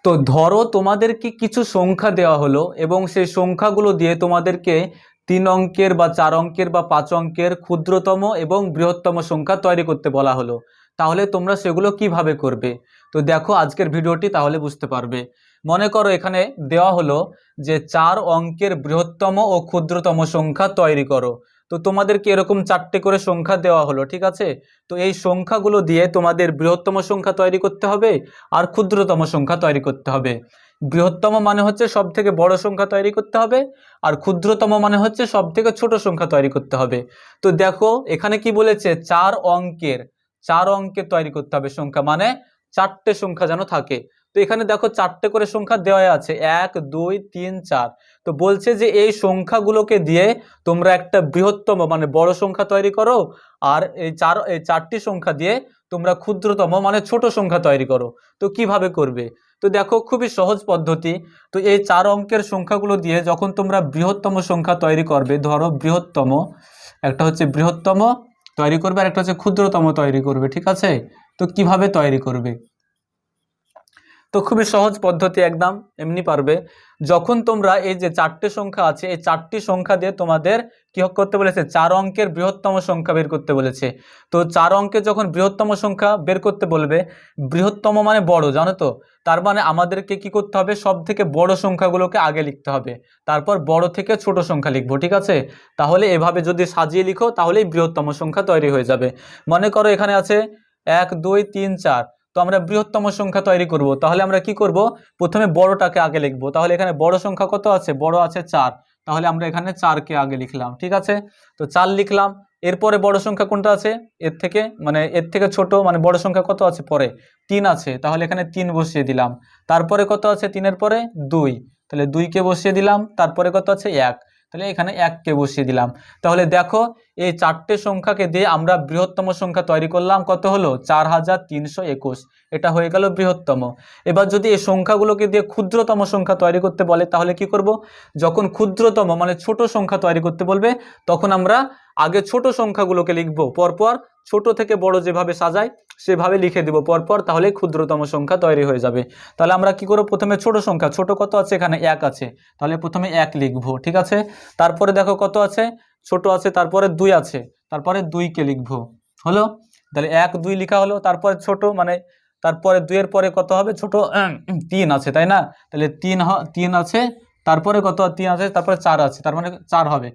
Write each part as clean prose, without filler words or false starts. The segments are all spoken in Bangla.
তো ধরো তোমাদেরকে কিছু সংখ্যা দেওয়া হলো এবং সেই সংখ্যাগুলো দিয়ে তোমাদেরকে 3 অঙ্কের বা 4 অঙ্কের বা 5 অঙ্কের ক্ষুদ্রতম এবং বৃহত্তম সংখ্যা তৈরি করতে বলা হলো। তাহলে তোমরা সেগুলো কিভাবে করবে? তো দেখো আজকের ভিডিওটি, তাহলে বুঝতে পারবে। মনে করো এখানে দেওয়া হলো যে 4 অঙ্কের বৃহত্তম ও ক্ষুদ্রতম সংখ্যা তৈরি করো। তো তোমাদেরকে এরকম 4টে করে সংখ্যা দেওয়া হলো, ঠিক আছে। তো এই সংখ্যাগুলো দিয়ে তোমাদের বৃহত্তম সংখ্যা তৈরি করতে হবে আর ক্ষুদ্রতম সংখ্যা তৈরি করতে হবে। বৃহত্তম মানে হচ্ছে সব থেকে বড় সংখ্যা তৈরি করতে হবে, আর ক্ষুদ্রতম মানে হচ্ছে সব থেকে ছোট সংখ্যা তৈরি করতে হবে। তো দেখো এখানে কি বলেছে, 4 অঙ্কের তৈরি করতে হবে সংখ্যা, মানে 4টে সংখ্যা যেন থাকে। তো এখানে দেখো 4টে করে সংখ্যা দেওয়া আছে, 1 2 3 4। তো বলছে যে এই সংখ্যাগুলোকে দিয়ে তোমরা একটা বৃহত্তম মানে বড় সংখ্যা তৈরি করো, আর এই 4টি সংখ্যা দিয়ে তোমরা ক্ষুদ্রতম মানে ছোট সংখ্যা তৈরি করো। তো কিভাবে করবে? তো দেখো খুবই সহজ পদ্ধতি। তো এই 4 অঙ্কের সংখ্যাগুলো দিয়ে যখন তোমরা বৃহত্তম সংখ্যা তৈরি করবে, ধরো বৃহত্তম, একটা হচ্ছে বৃহত্তম তৈরি করবে আর একটা হচ্ছে ক্ষুদ্রতম তৈরি করবে, ঠিক আছে। তো কিভাবে তৈরি করবে? তো খুবই সহজ পদ্ধতি, একদম এমনি পারবে। যখন তোমরা এই যে 4টে সংখ্যা আছে, এই 4টি সংখ্যা দিয়ে তোমাদের কি করতে বলেছে, 4 অঙ্কের বৃহত্তম সংখ্যা বের করতে বলেছে। তো 4 অঙ্কের যখন বৃহত্তম সংখ্যা বের করতে বলবে, বৃহত্তম মানে বড়, জানো তো। তার মানে আমাদেরকে কি করতে হবে, সব থেকে বড় সংখ্যাগুলোকে আগে লিখতে হবে, তারপর বড় থেকে ছোট সংখ্যা লিখবো, ঠিক আছে। তাহলে এভাবে যদি সাজিয়ে লিখো তাহলেই বৃহত্তম সংখ্যা তৈরি হয়ে যাবে। মনে করো এখানে আছে 1 2 3 4। তো আমরা বৃহত্তম সংখ্যা তৈরি করব, তাহলে আমরা কি করব, প্রথমে বড়টাকে আগে লিখব। তাহলে এখানে বড় সংখ্যা কত আছে, বড় আছে 4। তাহলে আমরা এখানে 4কে আগে লিখলাম, ঠিক আছে। তো 4 লিখলাম। এরপরে বড় সংখ্যা কোনটা আছে, এর থেকে ছোট মানে বড় সংখ্যা কত আছে, পরে 3 আছে। তাহলে এখানে 3 বসিয়ে দিলাম। তারপরে কত আছে, 3-এর পরে 2, তাহলে 2কে বসিয়ে দিলাম। তারপরে কত আছে, 1, তাহলে এখানে 1কে বসিয়ে দিলাম। তাহলে দেখো এই 4টে সংখ্যাকে দিয়ে আমরা বৃহত্তম সংখ্যা তৈরি করলাম, কত হলো, 4321। এটা হয়ে গেল বৃহত্তম। এবার যদি এই সংখ্যাগুলোকে দিয়ে ক্ষুদ্রতম সংখ্যা তৈরি করতে বলে, তাহলে কি করব, যখন ক্ষুদ্রতম মানে ছোট সংখ্যা তৈরি করতে বলবে, তখন আমরা আগে ছোট সংখ্যাগুলোকে লিখব পরপর, ছোট থেকে বড় যেভাবে সাজায় সেভাবে লিখে দিব পরপর, তাহলে ক্ষুদ্রতম সংখ্যা তৈরি হয়ে যাবে। তাহলে আমরা কি করব, প্রথমে ছোট সংখ্যা, ছোট কত আছে, এখানে 1 আছে, তাহলে প্রথমে 1 লিখবো, ঠিক আছে। তারপরে দেখো কত আছে, ছোট আছে, তারপরে 2 আছে, তারপরে 2কে লিখবো, হলো। তাহলে 1 2 লিখা হলো। তারপরে ছোট মানে তারপরে 2-এর পরে কত হবে, ছোট 3 আছে, তাই না। তাহলে 3 আছে, তারপরে কত 3 আছে, তারপরে 4 আছে, তার মানে 4 হবে।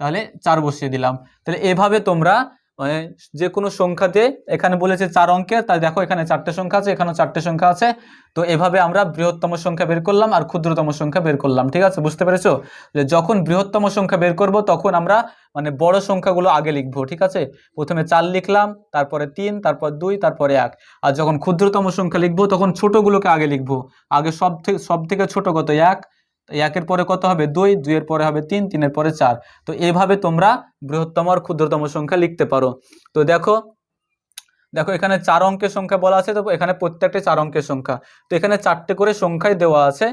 তাহলে 4 বসিয়ে দিলাম। তাহলে এভাবে তোমরা মানে যে কোনো সংখ্যাতে, এখানে বলেছে 4 অঙ্কের, তাই দেখো এখানে 4টে সংখ্যা আছে, এখানেও 4টে সংখ্যা আছে। তো এভাবে আমরা বৃহত্তম সংখ্যা বের করলাম আর ক্ষুদ্রতম সংখ্যা বের করলাম, ঠিক আছে। বুঝতে পেরেছো? যে যখন বৃহত্তম সংখ্যা বের করব তখন আমরা মানে বড় সংখ্যাগুলো আগে লিখবো, ঠিক আছে। প্রথমে 4 লিখলাম, তারপরে 3, তারপর 2, তারপরে 1। আর যখন ক্ষুদ্রতম সংখ্যা লিখবো তখন ছোটগুলোকে আগে লিখবো। আগে সব থেকে ছোট কত, 1, 1-এর পরে কত হবে, 2, 2-এর পরে হবে 3, 3-এর পরে 4। তো এইভাবে তোমরা বৃহত্তম আর ক্ষুদ্রতম সংখ্যা লিখতে পারো। তো দেখো এখানে 4 অঙ্কের সংখ্যা বলা আছে, তো এখানে প্রত্যেকটা 4 অঙ্কের সংখ্যা। তো এখানে 4টে করে সংখ্যাই দেওয়া আছে।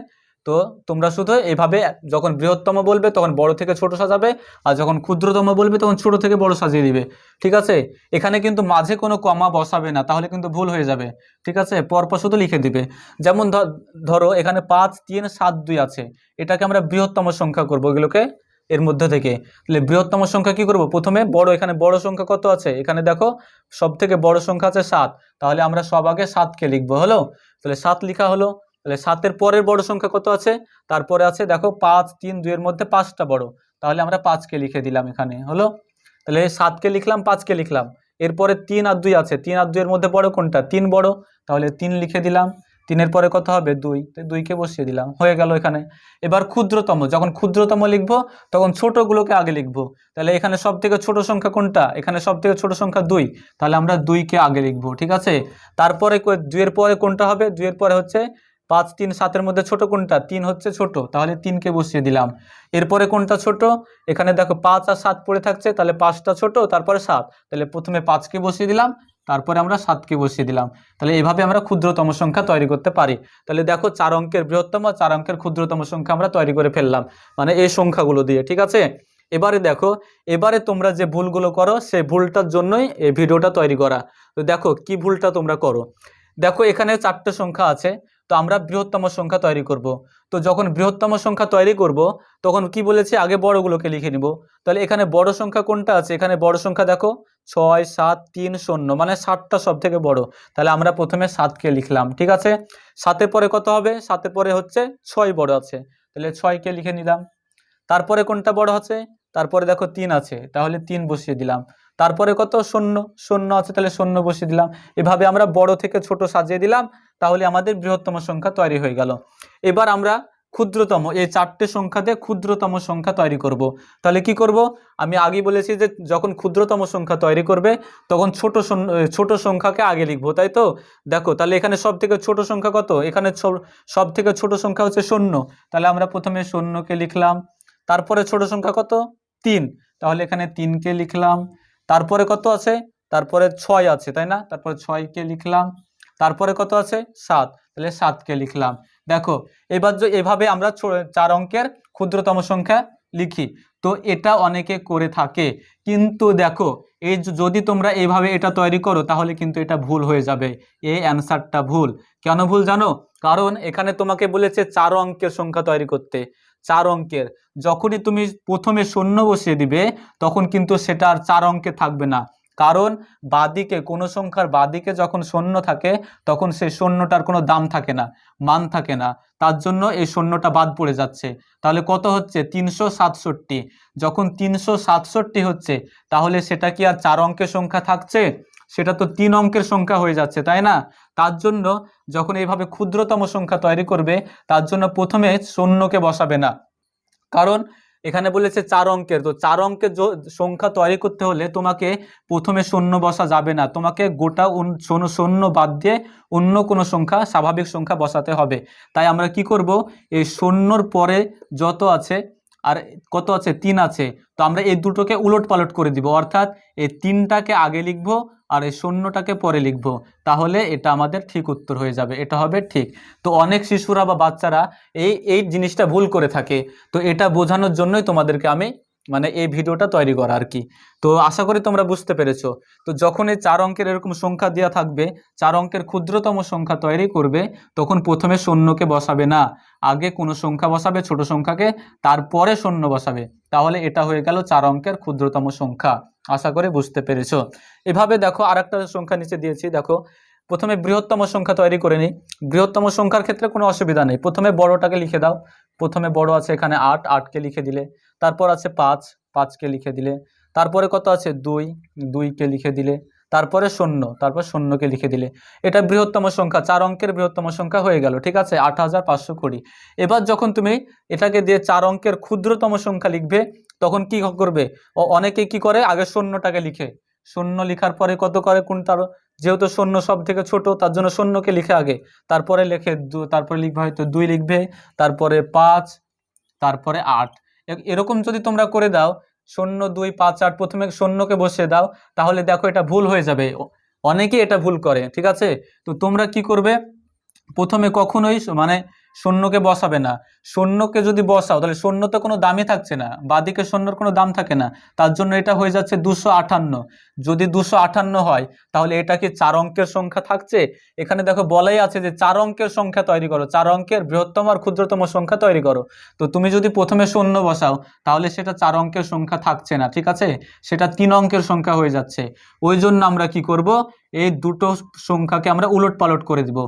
তো তোমরা শুধু এইভাবে যখন বৃহত্তম বলবে তখন বড় থেকে ছোট সাজাবে, আর যখন ক্ষুদ্রতম বলবে তখন ছোট থেকে বড় সাজিয়ে দিবে, ঠিক আছে। এখানে কিন্তু মাঝে কোনো কমা বসাবে না, তাহলে কিন্তু ভুল হয়ে যাবে, ঠিক আছে। পরপর শুধু লিখে দিবে। যেমন ধরো এখানে 5 3 7 2 আছে, এটাকে আমরা বৃহত্তম সংখ্যা করবো, এগুলোকে এর মধ্যে থেকে। তাহলে বৃহত্তম সংখ্যা কি করব, প্রথমে বড়, এখানে বড় সংখ্যা কত আছে, এখানে দেখো সব থেকে বড় সংখ্যা আছে 7। তাহলে আমরা সব আগে 7কে লিখবো, হলো। তাহলে 7 লিখা হলো। তাহলে 7-এর পরের বড় সংখ্যা কত আছে, তারপরে আছে দেখো 5 3 2-এর মধ্যে 5টা বড়, তাহলে আমরা 5কে লিখে দিলাম এখানে, হলো। তাহলে 7কে লিখলাম, 5কে লিখলাম। এরপরে 3 আর 2 আছে, 3 আর 2-এর মধ্যে বড় কোনটা, 3 বড়, তাহলে 3 লিখে দিলাম। 3-এর পরে কত হবে, 2, 2কে বসিয়ে দিলাম, হয়ে গেল এখানে। এবার ক্ষুদ্রতম, যখন ক্ষুদ্রতম লিখবো তখন ছোটগুলোকে আগে লিখবো। তাহলে এখানে সব থেকে ছোট সংখ্যা কোনটা, এখানে সব থেকে ছোট সংখ্যা 2, তাহলে আমরা 2কে আগে লিখবো, ঠিক আছে। তারপরে 2-এর পরে কোনটা হবে, 2-এর পরে হচ্ছে 5 3 7-এর মধ্যে ছোট কোনটা, 3 হচ্ছে ছোট, তাহলে 3কে বসিয়ে দিলাম। এরপরে কোনটা ছোট, এখানে দেখো 5 আর 7 পড়ে থাকছে, তাহলে 5টা ছোট, তারপরে 7, তাহলে প্রথমে 5কে বসিয়ে দিলাম, তারপরে আমরা 7কে বসিয়ে দিলাম। তাহলে এইভাবে আমরা ক্ষুদ্রতম সংখ্যা তৈরি করতে পারি। তাহলে দেখো 4 অঙ্কের বৃহত্তম, 4 অঙ্কের ক্ষুদ্রতম সংখ্যা আমরা তৈরি করে ফেললাম, মানে এই সংখ্যাগুলো দিয়ে, ঠিক আছে। এবারে দেখো, এবারে তোমরা যে ভুলগুলো করো সেই ভুলটার জন্যই এই ভিডিওটা তৈরি করা। তো দেখো কি ভুলটা তোমরা করো। দেখো এখানে 4টে সংখ্যা আছে, তো আমরা বৃহত্তম সংখ্যা তৈরি করব। তো যখন বৃহত্তম সংখ্যা তৈরি করব তখন কি বলেছি, আগে বড়গুলোকে লিখে নিব। তাহলে এখানে বড় সংখ্যা কোনটা আছে, এখানে বড় সংখ্যা দেখো 6 7 3 0, মানে 7টা সব থেকে বড়। তাহলে আমরা প্রথমে 7কে লিখলাম, ঠিক আছে। 7-এর পরে কত হবে, 7-এর পরে হচ্ছে 6 বড় আছে, তাহলে 6কে লিখে নিলাম। তারপরে কোনটা বড় আছে, তারপরে দেখো 3 আছে, তাহলে 3 বসিয়ে দিলাম। তারপরে কত, 0 0 আছে, তাহলে 0 বসিয়ে দিলাম। এভাবে আমরা বড় থেকে ছোট সাজিয়ে দিলাম, তাহলে আমাদের বৃহত্তম সংখ্যা তৈরি হয়ে গেল। এবার আমরা ক্ষুদ্রতম, এই 4টে সংখ্যা দিয়ে ক্ষুদ্রতম সংখ্যা তৈরি করব। তাহলে কি করব, আমি আগেই বলেছি যে যখন ক্ষুদ্রতম সংখ্যা তৈরি করবে তখন ছোট সংখ্যাকে আগে লিখবো, তাই তো। দেখো তাহলে এখানে সব থেকে ছোট সংখ্যা কত, এখানে সব থেকে ছোট সংখ্যা হচ্ছে 0, তাহলে আমরা প্রথমে 0কে লিখলাম। তারপরে ছোট সংখ্যা কত, 3, তাহলে এখানে 3কে লিখলাম। তারপরে কত আছে, তারপরে 6 আছে, তাই না, তারপরে 6কে লিখলাম। তারপরে কত আছে, 7, তাহলে 7কে লিখলাম। দেখো এবার এভাবে আমরা 4 অঙ্কের ক্ষুদ্রতম সংখ্যা লিখি। তো এটা অনেকে করে থাকে, কিন্তু দেখো এই যদি তোমরা এইভাবে এটা তৈরি করো তাহলে কিন্তু এটা ভুল হয়ে যাবে, এই অ্যান্সারটা ভুল। কেন ভুল জানো, কারণ এখানে তোমাকে বলেছে 4 অঙ্কের সংখ্যা তৈরি করতে। 4 অঙ্কের, যখনই তুমি প্রথমে 0 বসিয়ে দিবে তখন কিন্তু সেটা আর 4 অঙ্কে থাকবে না, কারণ বাদিকে কোনো সংখ্যার বাদিকে যখন 0 থাকে তখন সেই 0টার কোনো দাম থাকে না, মান থাকে না, তার জন্য এই 0টা বাদ পড়ে যাচ্ছে। তাহলে কত হচ্ছে, 367। যখন 367 হচ্ছে তাহলে সেটা কি আর 4 অঙ্কের সংখ্যা থাকছে, সেটা তো 3 অঙ্কের সংখ্যা হয়ে যাচ্ছে, তাই না। তার জন্য যখন এইভাবে ক্ষুদ্রতম সংখ্যা তৈরি করবে তার জন্য প্রথমে 0কে বসাবে না, কারণ এখানে বলেছে 4 অঙ্কের। তো 4 অঙ্কের সংখ্যা তৈরি করতে হলে তোমাকে প্রথমে 0 বসা যাবে না, তোমাকে গোটা 0 বাদ দিয়ে অন্য কোনো সংখ্যা, স্বাভাবিক সংখ্যা বসাতে হবে। তাই আমরা কি করব, এই 0-র পরে যত আছে, আর কত আছে, 3 আছে, তো আমরা এই দুটোকে উলট পালট করে দিব, অর্থাৎ এই 3টাকে আগে লিখব আর এই 0টাকে পরে লিখব, তাহলে এটা আমাদের ঠিক উত্তর হয়ে যাবে, এটা হবে ঠিক। তো অনেক শিশুরা বা বাচ্চারা এই জিনিসটা ভুল করে থাকে, তো এটা বোঝানোর জন্যই তোমাদেরকে আমি মানে এই ভিডিওটা তৈরি করা আর কি। তো আশা করি তোমরা বুঝতে পেরেছো। তো যখন এই 4 অঙ্কের এরকম সংখ্যা দেওয়া থাকবে, 4 অঙ্কের ক্ষুদ্রতম সংখ্যা তৈরি করবে, তখন প্রথমে 0কে বসাবে না, আগে কোনো সংখ্যা বসাবে, ছোট সংখ্যাকে, তারপরে 0 বসাবে, তাহলে এটা হয়ে গেল 4 অঙ্কের ক্ষুদ্রতম সংখ্যা। আশা করি বুঝতে পেরেছো। এভাবে দেখো আরেকটা সংখ্যা নিচে দিয়েছি, দেখো প্রথমে বৃহত্তম সংখ্যা তৈরি করে নিই। বৃহত্তম সংখ্যার ক্ষেত্রে কোনো অসুবিধা নেই, প্রথমে বড়টাকে লিখে দাও। প্রথমে বড় আছে এখানে 8, 8কে লিখে দিলে। তারপর আছে 5, 5কে লিখে দিলে। তারপরে কত আছে, 2, 2কে লিখে দিলে। তারপরে 0, তারপর 0কে লিখে দিলে। এটা বৃহত্তম সংখ্যা, 4 অঙ্কের বৃহত্তম সংখ্যা হয়ে গেল, ঠিক আছে, 8520। এবার যখন তুমি এটাকে দিয়ে 4 অঙ্কের ক্ষুদ্রতম সংখ্যা লিখবে তখন কি করবে, অনেকে কি করে, আগে 0টাকে লিখে, 0 লিখার পরে কত করে, কোনটা, যেহেতু 0 সব থেকে ছোট তার জন্য 0কে লিখে আগে, তারপরে তারপরে লিখবে হয়তো 2 লিখবে, তারপরে 5, তারপরে 8। এরকম যদি তোমরা করে দাও, 0 2 5 8, প্রথমে 0কে বসিয়ে দাও, তাহলে দেখো এটা ভুল হয়ে যাবে, অনেকেই এটা ভুল করে, ঠিক আছে। তো তোমরা কি করবে, প্রথমে কখনোই মানে 0কে বসাবে না। 0কে যদি বসাও তাহলে 0 তো কোনো দামই থাকছে না, বাদিকে 0-র কোনো দাম থাকে না, তার জন্য এটা হয়ে যাচ্ছে 258। যদি 258 হয় তাহলে এটা কি 4 অঙ্কের সংখ্যা থাকছে, এখানে দেখো বলাই আছে যে 4 অঙ্কের সংখ্যা তৈরি করো, 4 অঙ্কের বৃহত্তম আর ক্ষুদ্রতম সংখ্যা তৈরি করো। তো তুমি যদি প্রথমে 0 বসাও তাহলে সেটা 4 অঙ্কের সংখ্যা থাকছে না, ঠিক আছে, সেটা 3 অঙ্কের সংখ্যা হয়ে যাচ্ছে। ওই জন্য আমরা কি করব, এই দুটো সংখ্যাকে আমরা উলট পালট করে দিব।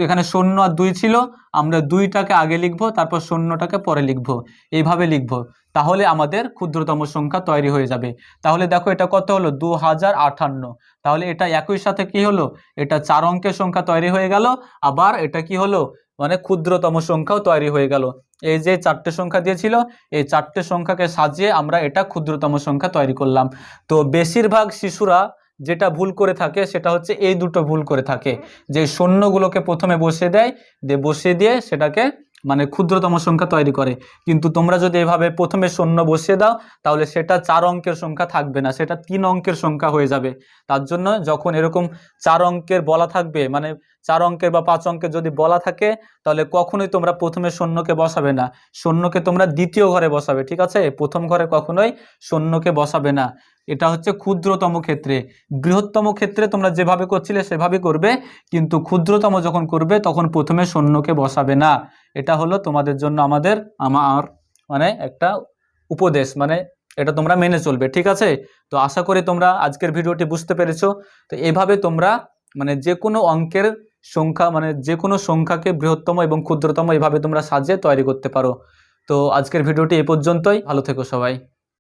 এখানে 0 আর 2 ছিল, আমরা 2টাকে আগে লিখব, তারপর 0টাকে পরে লিখব, এইভাবে লিখব, তাহলে আমাদের ক্ষুদ্রতম সংখ্যা তৈরি হয়ে যাবে। তাহলে দেখো এটা কত হলো, 2058। তাহলে এটা একই সাথে কি হলো, এটা 4 অঙ্কের সংখ্যা তৈরি হয়ে গেল, আবার এটা কি হলো, মানে ক্ষুদ্রতম সংখ্যাও তৈরি হয়ে গেল। এই যে 4টে সংখ্যা দিয়েছিল, এই 4টে সংখ্যাকে সাজিয়ে আমরা এটা ক্ষুদ্রতম সংখ্যা তৈরি করলাম। তো বেশিরভাগ শিশুরা যেটা ভুল করে থাকে সেটা হচ্ছে এই দুটো ভুল করে থাকে, যে শূন্যগুলোকে প্রথমে বসিয়ে দেয়, বসিয়ে দিয়ে সেটাকে মানে ক্ষুদ্রতম সংখ্যা তৈরি করে। কিন্তু তোমরা যদি এভাবে প্রথমে শূন্য বসিয়ে দাও তাহলে সেটা 4 অঙ্কের সংখ্যা থাকবে না, সেটা 3 অঙ্কের সংখ্যা হয়ে যাবে। তার জন্য যখন এরকম 4 অঙ্কের বলা থাকবে, মানে 4 অঙ্কের বা 5 অঙ্কের যদি বলা থাকে, তাহলে কখনোই তোমরা প্রথমে শূন্যকে বসাবে না, শূন্যকে তোমরা দ্বিতীয় ঘরে বসাবে, ঠিক আছে? প্রথম ঘরে কখনোই শূন্যকে বসাবে না। এটা হচ্ছে ক্ষুদ্রতম ক্ষেত্রে। বৃহত্তম ক্ষেত্রে তোমরা যেভাবে করছিলে সেভাবে করবে, কিন্তু ক্ষুদ্রতম যখন করবে তখন প্রথমে শূন্যকে বসাবে না। এটা হলো তোমাদের জন্য আমার মানে একটা উপদেশ, মানে এটা তোমরা মেনে চলবে, ঠিক আছে? তো আশা করি তোমরা আজকের ভিডিওটি বুঝতে পেরেছো। তো এভাবে তোমরা মানে যে কোনো অঙ্কের সংখ্যা, মানে যে কোনো সংখ্যাকে বৃহত্তম এবং ক্ষুদ্রতম এভাবে তোমরা সাজিয়ে তৈরি করতে পারো। তো আজকের ভিডিওটি এ পর্যন্তই। ভালো থেকো সবাই।